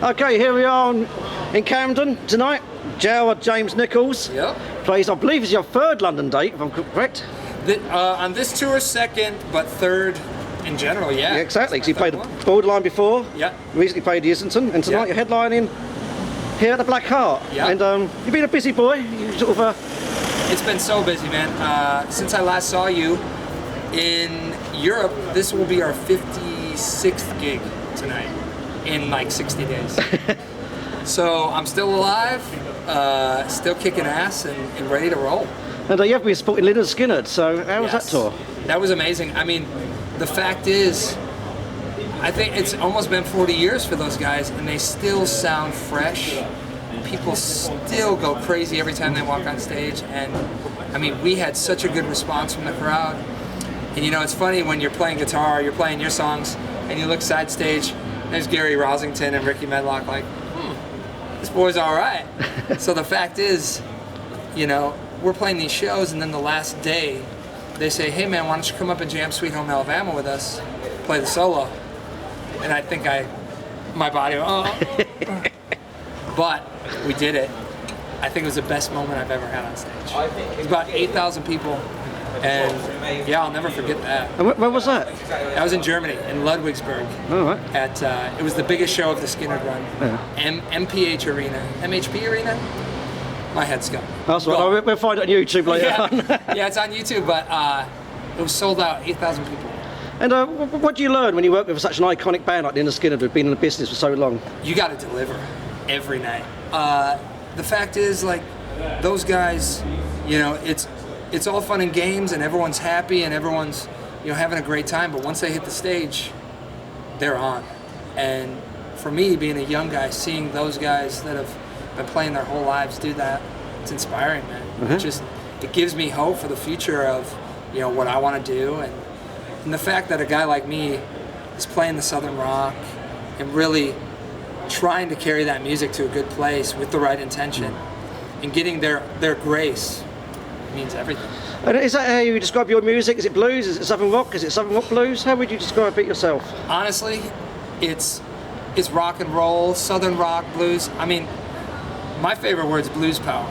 Okay, here we are in Camden tonight. Jared James Nichols plays, I believe it's your third London date, if I'm correct. On this tour, second, but third in general, yeah. Yeah, exactly, because you played the Borderline before, recently played the Islington, and tonight you're headlining here at the Black Heart. Yeah. And you've been a busy boy. You sort of, It's been so busy, man. Since I last saw you in Europe, this will be our 56th gig tonight in like 60 days. So I'm still alive, still kicking ass and ready to roll. And you have been supporting Lynyrd Skynyrd, so how was that tour? That was amazing. I mean, the fact is, I think it's almost been 40 years for those guys, and they still sound fresh. People still go crazy every time they walk on stage, and I mean, we had such a good response from the crowd. And you know, it's funny when you're playing guitar, you're playing your songs, and you look side stage, there's Gary Rosington and Ricky Medlock like, this boy's all right. So the fact is, you know, we're playing these shows, and then the last day, they say, hey man, why don't you come up and jam Sweet Home Alabama with us, play the solo. And I think my body, but we did it. I think it was the best moment I've ever had on stage. It was about 8,000 people, and yeah, I'll never forget that. And where was that? That was in Germany, in Ludwigsburg. Oh, right. At it was the biggest show of the Skynyrd run. Yeah. MPH Arena, MHP Arena. My head's gone. That's right. We'll find it on YouTube later on. Yeah, it's on YouTube, but it was sold out, 8,000 people. And what do you learn when you work with such an iconic band like Lynyrd Skynyrd, who've been in the business for so long? You got to deliver every night. The fact is, like, those guys, you know, it's all fun and games, and everyone's happy, and everyone's, you know, having a great time. But once they hit the stage, they're on. And for me, being a young guy, seeing those guys that have been playing their whole lives do that, it's inspiring, man. It gives me hope for the future of, you know, what I want to do, and the fact that a guy like me is playing the Southern rock and really trying to carry that music to a good place with the right intention and getting their grace means everything. And is that how you describe your music? Is it blues? Is it Southern rock? Is it Southern rock blues? How would you describe it yourself? Honestly, it's rock and roll, Southern rock, blues. I mean, my favorite word is blues power,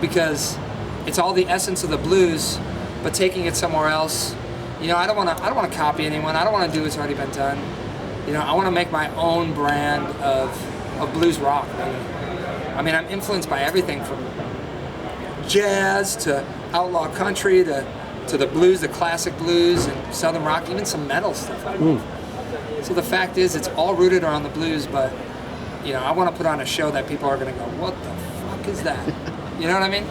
because it's all the essence of the blues, but taking it somewhere else. You know, I don't want to copy anyone. I don't want to do what's already been done. You know, I want to make my own brand of blues rock. I mean, I'm influenced by everything from jazz to outlaw country to the blues, the classic blues and Southern rock, even some metal stuff. So the fact is, it's all rooted around the blues, but you know, I want to put on a show that people are going to go, what the fuck is that? You know what I mean?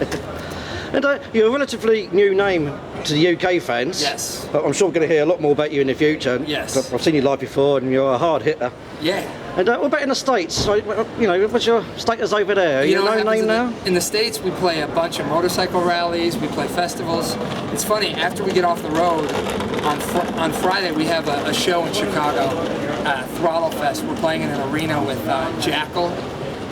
And you're a relatively new name to the UK fans. Yes. I'm sure we're going to hear a lot more about you in the future. Yes. I've seen you live before, and you're a hard hitter. Yeah. And what about in the States? So, you know, what's your status over there? Are you a known name now? In the States, we play a bunch of motorcycle rallies, we play festivals. It's funny, after we get off the road, on Friday we have a show in Chicago, Throttle Fest. We're playing in an arena with Jackal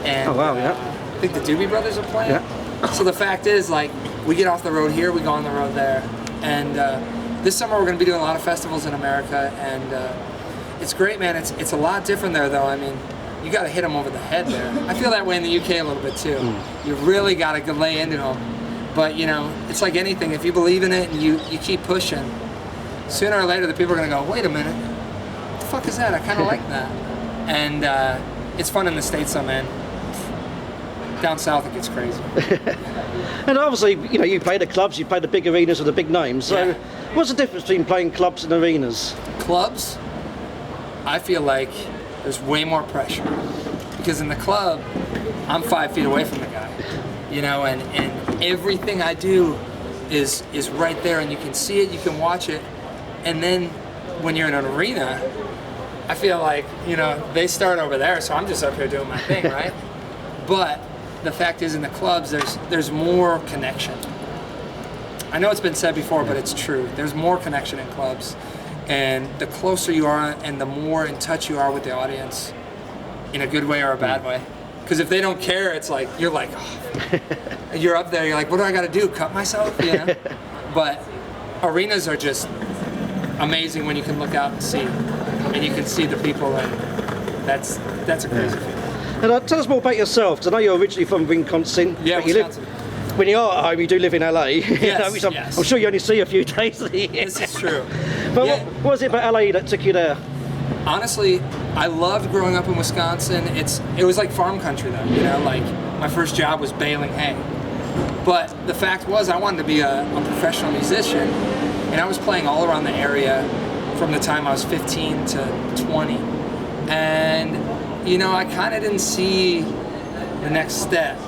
and I think the Doobie Brothers are playing. Yeah. So the fact is, like, we get off the road here, we go on the road there. And this summer we're going to be doing a lot of festivals in America, and it's great, man. It's a lot different there, though. I mean, you got to hit them over the head there. I feel that way in the UK a little bit, too. You really got to lay into them. But, you know, it's like anything. If you believe in it and you keep pushing, sooner or later the people are going to go, wait a minute, what the fuck is that? I kind of like that. And it's fun in the States, though, man. Down south it gets crazy. And obviously, you know, you play the clubs, you play the big arenas with the big names. So what's the difference between playing clubs and arenas? Clubs, I feel like there's way more pressure, because in the club I'm 5 feet away from the guy, you know, and everything I do is right there, and you can see it, you can watch it. And then when you're in an arena, I feel like, you know, they start over there, so I'm just up here doing my thing, right? But the fact is, in the clubs, there's more connection. I know it's been said before, but it's true. There's more connection in clubs, and the closer you are and the more in touch you are with the audience, in a good way or a bad way. Because if they don't care, it's like, you're like, oh. You're up there, you're like, what do I got to do, cut myself, you know? But arenas are just amazing when you can look out and see, and you can see the people, and that's a crazy feeling. And tell us more about yourself, because I know you're originally from Wisconsin. Yeah, but you live, Wisconsin. when you are at home, you do live in LA. Yes, which yes. I'm sure you only see a few days a year. This is true. But Yeah. what was it about LA that took you there? Honestly, I loved growing up in Wisconsin. It was like farm country though, you know, like my first job was baling hay. But the fact was I wanted to be a professional musician, and I was playing all around the area from the time I was 15 to 20. And, you know, I kind of didn't see the next step.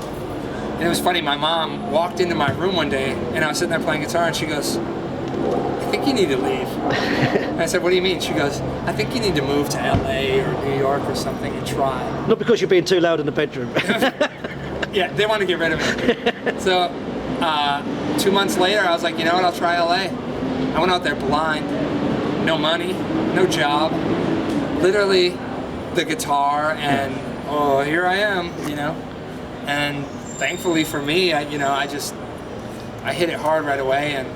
And it was funny, my mom walked into my room one day and I was sitting there playing guitar and she goes, I think you need to leave. And I said, what do you mean? She goes, I think you need to move to LA or New York or something and try. Not because you're being too loud in the bedroom. Yeah, they want to get rid of me. So 2 months later, I was like, you know what, I'll try LA. I went out there blind, no money, no job, literally the guitar, and oh, here I am, you know. And thankfully for me, I hit it hard right away and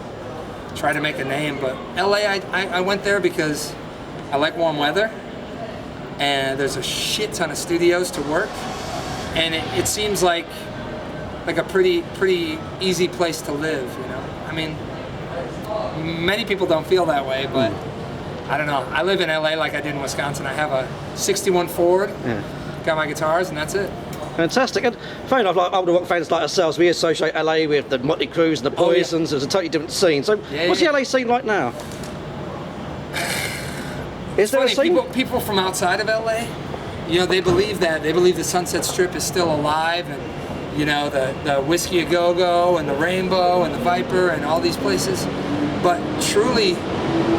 tried to make a name. But LA, I went there because I like warm weather, and there's a shit ton of studios to work, and it seems like a pretty easy place to live, you know. I mean, many people don't feel that way, but I don't know. I live in LA like I did in Wisconsin. I have a 61 Ford, got my guitars, and that's it. Fantastic. And fair enough, like older rock fans like ourselves, we associate LA with the Motley Crues and the Poisons. It's a totally different scene. So what's the LA scene like now? Is there a scene? People from outside of LA, you know, they believe the Sunset Strip is still alive, and you know, the Whiskey A Go Go and the Rainbow and the Viper and all these places. But truly,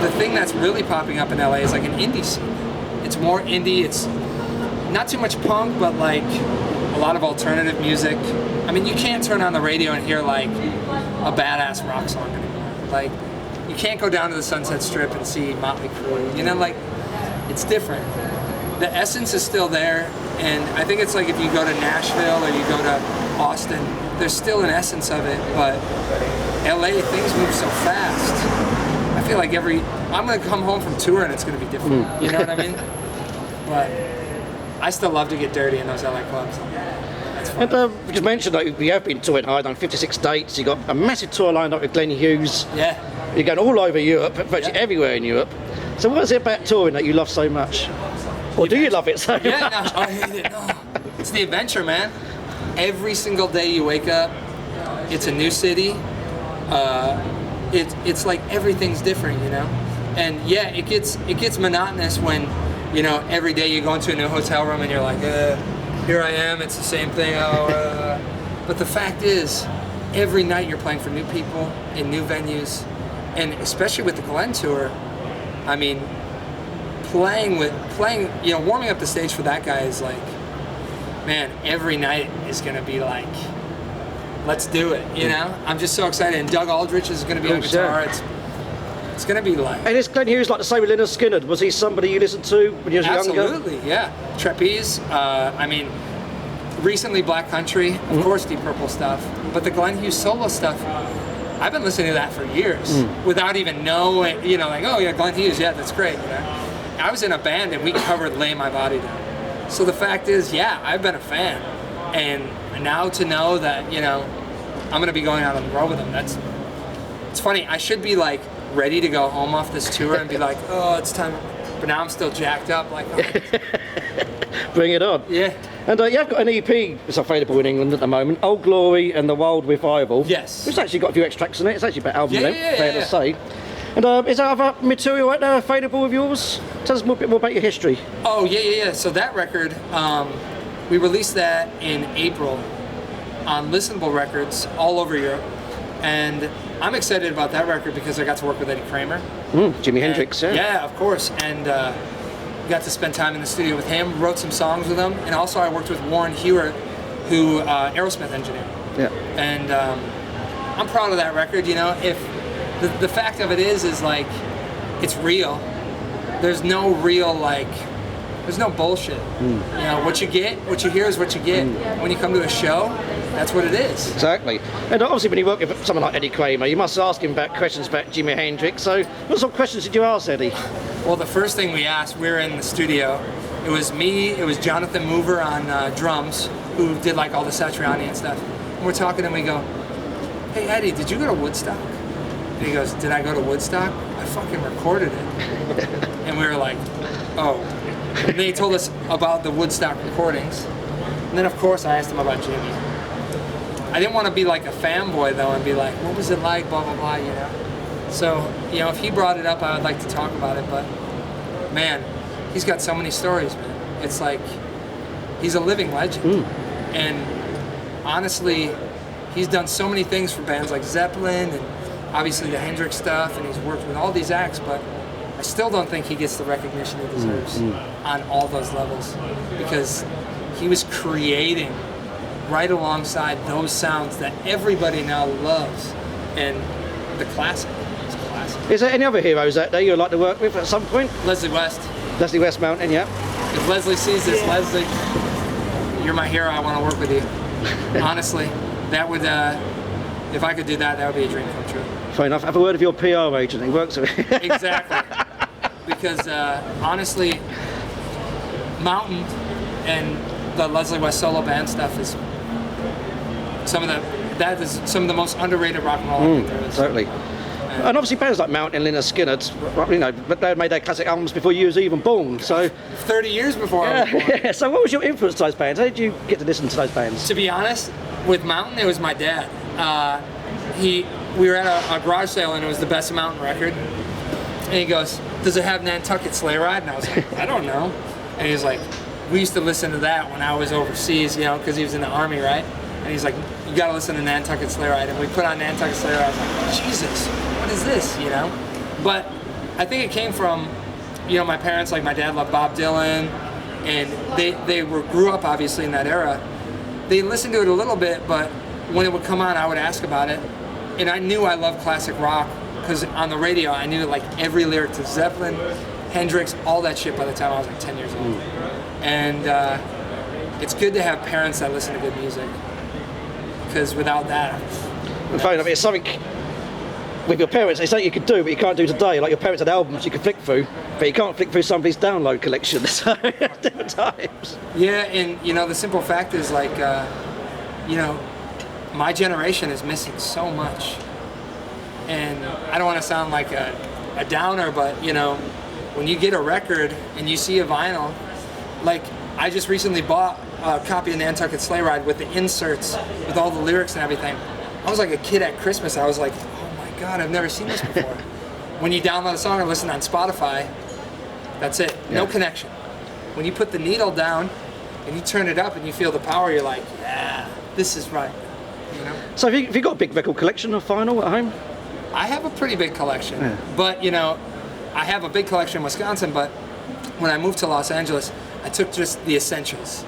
the thing that's really popping up in LA is like an indie scene. It's more indie. It's not too much punk, but like a lot of alternative music. I mean, you can't turn on the radio and hear like a badass rock song anymore. Like, you can't go down to the Sunset Strip and see Motley Crue. You know, like, it's different. The essence is still there, and I think it's like if you go to Nashville or you go to Austin, there's still an essence of it, but LA, things move so fast. I feel like I'm gonna come home from tour and it's gonna be different. You know what I mean? But I still love to get dirty in those LA clubs. That's fun. And you just mentioned that we have been touring hard on 56 dates. You got a massive tour lined up with Glenn Hughes. Yeah. You're going all over Europe, virtually everywhere in Europe. So what is it about touring that you love so much? Or do you love it so much? No, I hate it. No. It's the adventure, man. Every single day you wake up, it's a new city. It's like everything's different, you know. And yeah, it gets monotonous when, you know, every day you go into a new hotel room and you're like, here I am, it's the same thing. But the fact is, every night you're playing for new people in new venues, and especially with the Glenn tour, I mean, playing, you know, warming up the stage for that guy is like, man, every night is gonna be like, let's do it, you know? I'm just so excited, and Doug Aldrich is gonna be on guitar. It's gonna be like... And is Glenn Hughes like the same with Lynyrd Skynyrd? Was he somebody you listened to when you were younger? Absolutely, yeah. Trapeze, I mean, recently Black Country, of course Deep Purple stuff, but the Glenn Hughes solo stuff, I've been listening to that for years without even knowing, you know, like, oh yeah, Glenn Hughes, yeah, that's great, you know? I was in a band and we covered Lay My Body Down. So the fact is, yeah, I've been a fan. And now to know that, you know, I'm gonna be going out on the road with them, it's funny, I should be like ready to go home off this tour and be like, oh, it's time, but now I'm still jacked up, like, oh. Bring it on. Yeah. And you have got an EP that's available in England at the moment, Old Glory and the Wild Revival. Yes. It's actually got a few extracts in it. It's actually about album length, fair to say. And is there other material right there available of yours? Tell us a bit more about your history. Oh, yeah. So that record, we released that in April on Listenable Records all over Europe. And I'm excited about that record because I got to work with Eddie Kramer. Jimi Hendrix, yeah. Yeah, of course. And got to spend time in the studio with him, wrote some songs with him. And also I worked with Warren Hewart, who Aerosmith engineer. Yeah. And I'm proud of that record, you know. If the fact of it is like, it's real. There's no real, like, there's no bullshit. You know, what you hear is what you get. When you come to a show, that's what it is. Exactly. And obviously when you work with someone like Eddie Kramer, you must ask him about questions about Jimi Hendrix. So what sort of questions did you ask Eddie? Well, the first thing we asked, we were in the studio, It was me, it was Jonathan Mover on drums, who did like all the Satriani and stuff. And we're talking and we go, hey Eddie, did you go to Woodstock? And he goes, did I go to Woodstock? I fucking recorded it. And we were like, oh. And then he told us about the Woodstock recordings. And then of course I asked him about Jimmy. I didn't want to be like a fanboy though and be like, what was it like, blah, blah, blah, you know? So, you know, if he brought it up, I would like to talk about it, but man, he's got so many stories, man. It's like, he's a living legend. And honestly, he's done so many things for bands like Zeppelin and obviously the Hendrix stuff, and he's worked with all these acts, but I still don't think he gets the recognition he deserves on all those levels, because he was creating right alongside those sounds that everybody now loves, and the classic. It's classic. Is there any other heroes out there you'd like to work with at some point? Leslie West. Leslie West Mountain, yeah. If Leslie sees this, Leslie, you're my hero. I want to work with you. Honestly, that would, if I could do that, that would be a dream come true. Fair enough. Have a word with your PR agent. He works with it. Exactly. Because honestly, Mountain and the Leslie West solo band stuff is some of the most underrated rock and roll I think there is. Totally. And obviously bands like Mountain and Lynyrd Skynyrd, you know, but they made their classic albums before you was even born. So 30 years before I was born. Yeah. So what was your influence to those bands? How did you get to listen to those bands? To be honest, with Mountain, it was my dad. We were at a garage sale and it was the Best of Mountain record. And he goes, does it have Nantucket Sleigh Ride? And I was like, I don't know. And he was like, we used to listen to that when I was overseas, you know, because he was in the Army, right? And he's like, you gotta listen to Nantucket Sleigh Ride. And we put on Nantucket Sleigh Ride. I was like, Jesus, what is this, you know? But I think it came from, you know, my parents, like my dad loved Bob Dylan, and they grew up obviously in that era. They listened to it a little bit, but when it would come on, I would ask about it. And I knew I loved classic rock, because on the radio, I knew like every lyric to Zeppelin, Hendrix, all that shit by the time I was like 10 years old. And it's good to have parents that listen to good music, because without that... Fair enough, it's something with your parents, it's something you could do, but you can't do today. Like your parents had albums you could flick through, but you can't flick through somebody's download collection, so different times. Yeah, and you know, the simple fact is like, you know, my generation is missing so much. And I don't want to sound like a downer, but you know, when you get a record and you see a vinyl, like I just recently bought a copy of Nantucket Sleigh Ride with the inserts, with all the lyrics and everything. I was like a kid at Christmas. I was like, oh my God, I've never seen this before. When you download a song or listen on Spotify, that's it, no connection. When you put the needle down and you turn it up and you feel the power, you're like, yeah, this is right. You know? So have you got a big record collection of vinyl at home? I have a pretty big collection, but you know, I have a big collection in Wisconsin, but when I moved to Los Angeles, I took just the essentials.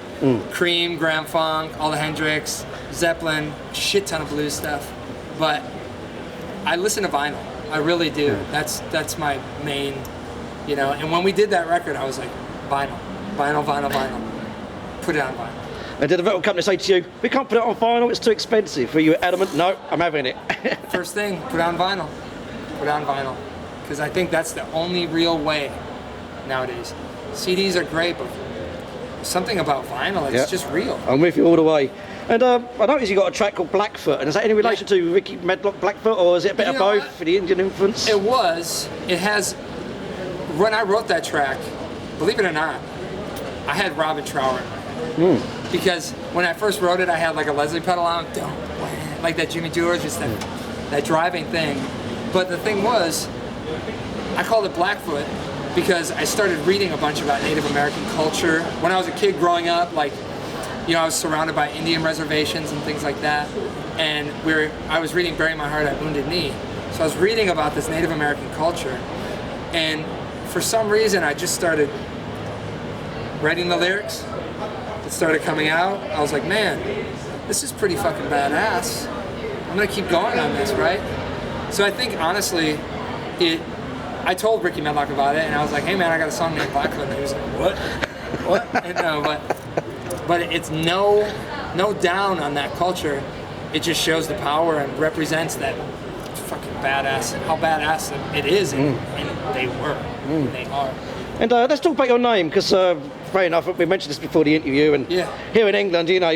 Cream, Grand Funk, all the Hendrix, Zeppelin, shit ton of blues stuff. But I listen to vinyl, I really do. That's my main, you know, and when we did that record, I was like, vinyl, vinyl, vinyl, vinyl. Put it on vinyl. And did the record company say to you, we can't put it on vinyl, it's too expensive? Were you adamant, no, I'm having it? First thing, put it on vinyl. Put it on vinyl. Because I think that's the only real way nowadays. CDs are great, but something about vinyl, it's just real. I'm with you all the way. And I noticed you got a track called Blackfoot, and is that any relation to Ricky Medlock Blackfoot, or is it a bit of both for the Indian influence? It has, when I wrote that track, believe it or not, I had Robin Trower in my head. Because when I first wrote it, I had like a Leslie pedal on, like that Jimmy George, just that driving thing. But the thing was, I called it Blackfoot because I started reading a bunch about Native American culture. When I was a kid growing up, like, you know, I was surrounded by Indian reservations and things like that. And I was reading Bury My Heart at Wounded Knee. So I was reading about this Native American culture. And for some reason, I just started writing the lyrics. It started coming out. I was like, man, this is pretty fucking badass. I'm gonna keep going on this, right? So I think, honestly, I told Ricky Medlock about it, and I was like, hey man, I got a song named Blackfoot. And he was like, what? What? And no, but it's no down on that culture. It just shows the power and represents that fucking badass, how badass it is, and they were, and they are. And let's talk about your name, because fair enough. We mentioned this before the interview, and Yeah. here in England, you know,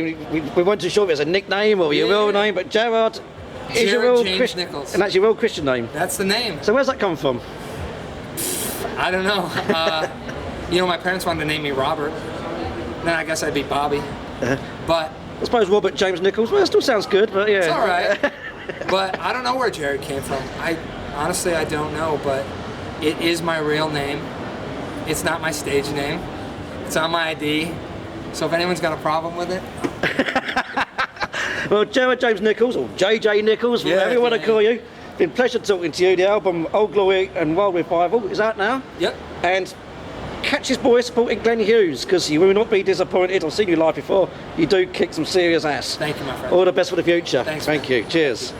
we weren't too sure if it's a nickname or your real name, but Jared is your real James Christian, Nichols. and that's your real Christian name. That's the name. So where's that come from? I don't know. You know, my parents wanted to name me Robert. Then I guess I'd be Bobby. But I suppose Robert James Nichols. Well, it still sounds good, but yeah. it's all right. But I don't know where Jared came from. Honestly, I don't know, but it is my real name. It's not my stage name. It's on my ID. So if anyone's got a problem with it, Well, Jared James Nichols, or JJ Nichols, whatever you want to call you. Been a pleasure talking to you. The album Old Glory and Wild Revival is out now. Yep. And catch his boy supporting Glenn Hughes, because you will not be disappointed. I've seen you live before. You do kick some serious ass. Thank you, my friend. All the best for the future. Thanks, Thank man. you. Cheers.